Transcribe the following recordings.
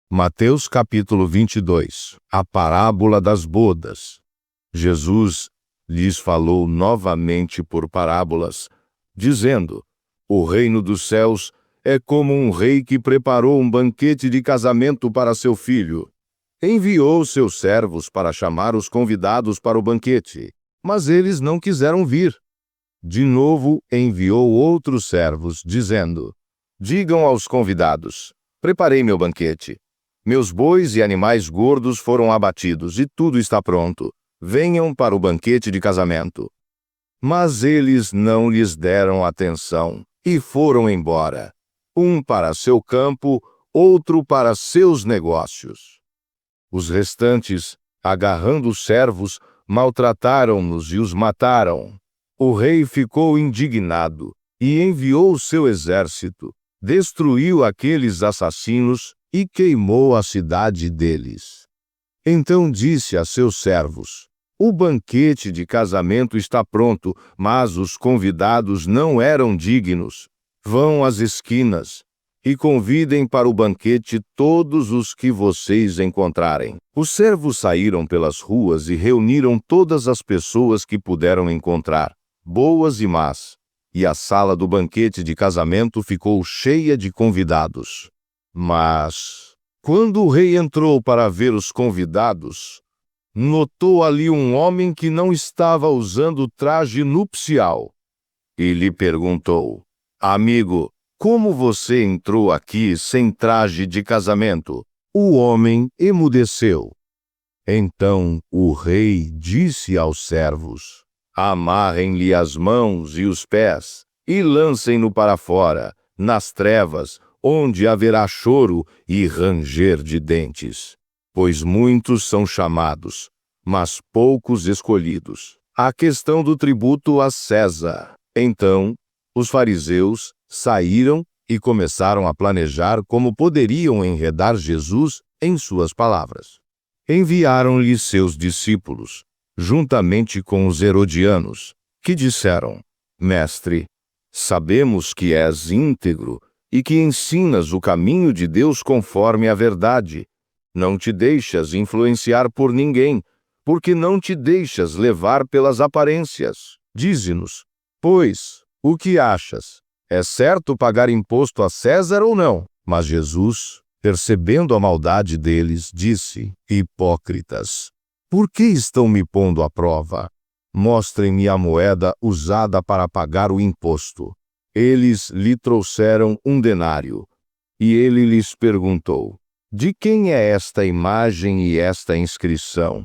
Mateus capítulo 22. A parábola das bodas. Jesus lhes falou novamente por parábolas, dizendo: O reino dos céus é como um rei que preparou um banquete de casamento para seu filho. Enviou seus servos para chamar os convidados para o banquete, mas eles não quiseram vir. De novo enviou outros servos, dizendo: Digam aos convidados: Preparei meu banquete. Meus bois e animais gordos foram abatidos e tudo está pronto. Venham para o banquete de casamento. Mas eles não lhes deram atenção e foram embora, um para seu campo, outro para seus negócios. Os restantes, agarrando os servos, maltrataram-nos e os mataram. O rei ficou indignado e enviou seu exército, destruiu aqueles assassinos e queimou a cidade deles. Então disse a seus servos: O banquete de casamento está pronto, mas os convidados não eram dignos. Vão às esquinas e convidem para o banquete todos os que vocês encontrarem. Os servos saíram pelas ruas e reuniram todas as pessoas que puderam encontrar, boas e más, e a sala do banquete de casamento ficou cheia de convidados. Mas, quando o rei entrou para ver os convidados, notou ali um homem que não estava usando traje nupcial. E lhe perguntou: Amigo, como você entrou aqui sem traje de casamento? O homem emudeceu. Então o rei disse aos servos: Amarrem-lhe as mãos e os pés e lancem-no para fora, nas trevas, onde haverá choro e ranger de dentes. Pois muitos são chamados, mas poucos escolhidos. A questão do tributo a César. Então, os fariseus saíram e começaram a planejar como poderiam enredar Jesus em suas palavras. Enviaram-lhe seus discípulos, juntamente com os herodianos, que disseram: Mestre, sabemos que és íntegro e que ensinas o caminho de Deus conforme a verdade. Não te deixas influenciar por ninguém, porque não te deixas levar pelas aparências. Dize-nos, pois, o que achas? É certo pagar imposto a César ou não? Mas Jesus, percebendo a maldade deles, disse: Hipócritas, por que estão me pondo à prova? Mostrem-me a moeda usada para pagar o imposto. Eles lhe trouxeram um denário, e ele lhes perguntou: De quem é esta imagem e esta inscrição?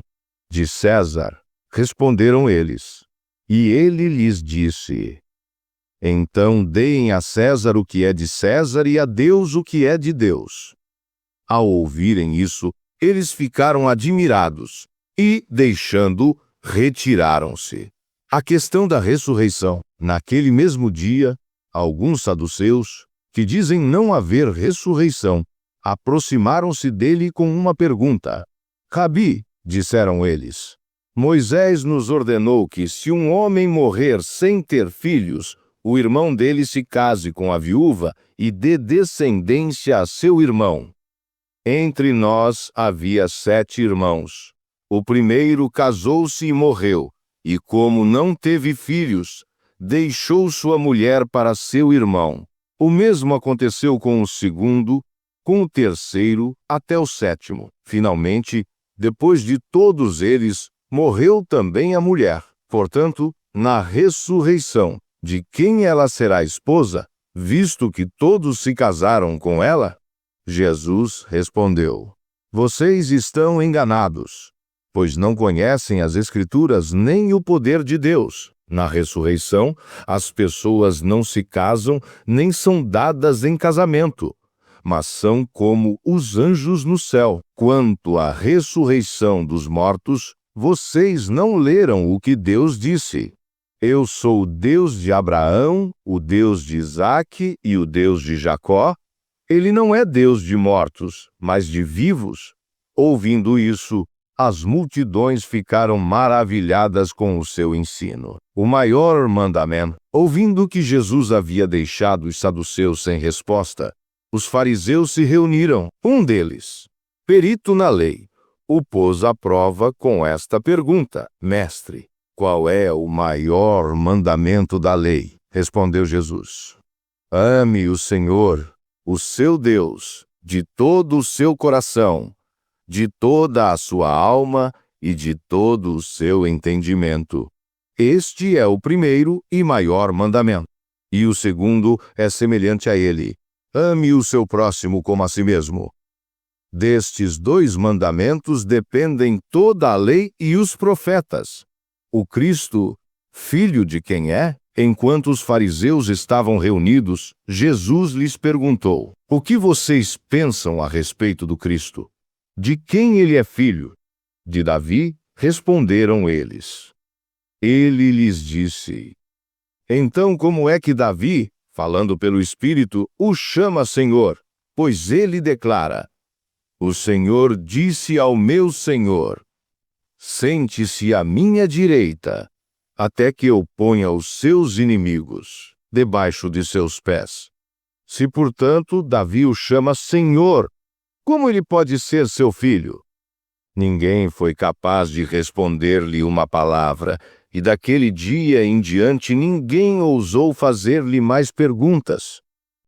De César, responderam eles. E ele lhes disse: Então deem a César o que é de César e a Deus o que é de Deus. Ao ouvirem isso, eles ficaram admirados e, deixando-o, retiraram-se. A questão da ressurreição. Naquele mesmo dia, alguns saduceus, que dizem não haver ressurreição, aproximaram-se dele com uma pergunta. Rabi, disseram eles, Moisés nos ordenou que, se um homem morrer sem ter filhos, o irmão dele se case com a viúva e dê descendência a seu irmão. Entre nós havia 7 irmãos. O primeiro casou-se e morreu, e como não teve filhos, deixou sua mulher para seu irmão. O mesmo aconteceu com o segundo, com o terceiro, até o 7º. Finalmente, depois de todos eles, morreu também a mulher. Portanto, na ressurreição, de quem ela será esposa, visto que todos se casaram com ela? Jesus respondeu: Vocês estão enganados, pois não conhecem as Escrituras nem o poder de Deus. Na ressurreição, as pessoas não se casam nem são dadas em casamento, mas são como os anjos no céu. Quanto à ressurreição dos mortos, vocês não leram o que Deus disse: Eu sou o Deus de Abraão, o Deus de Isaque e o Deus de Jacó. Ele não é Deus de mortos, mas de vivos. Ouvindo isso, as multidões ficaram maravilhadas com o seu ensino. O maior mandamento. Ouvindo que Jesus havia deixado os saduceus sem resposta, os fariseus se reuniram. Um deles, perito na lei, o pôs à prova com esta pergunta: Mestre, qual é o maior mandamento da lei? Respondeu Jesus: Ame o Senhor, o seu Deus, de todo o seu coração, de toda a sua alma e de todo o seu entendimento. Este é o primeiro e maior mandamento. E o segundo é semelhante a ele: ame o seu próximo como a si mesmo. Destes dois mandamentos dependem toda a lei e os profetas. O Cristo, filho de quem é? Enquanto os fariseus estavam reunidos, Jesus lhes perguntou: O que vocês pensam a respeito do Cristo? De quem ele é filho? De Davi? Responderam eles. Ele lhes disse: Então como é que Davi, falando pelo Espírito, o chama Senhor? Pois ele declara: O Senhor disse ao meu Senhor: Sente-se à minha direita, até que eu ponha os seus inimigos debaixo de seus pés. Se, portanto, Davi o chama Senhor, como ele pode ser seu filho? Ninguém foi capaz de responder-lhe uma palavra, e daquele dia em diante ninguém ousou fazer-lhe mais perguntas.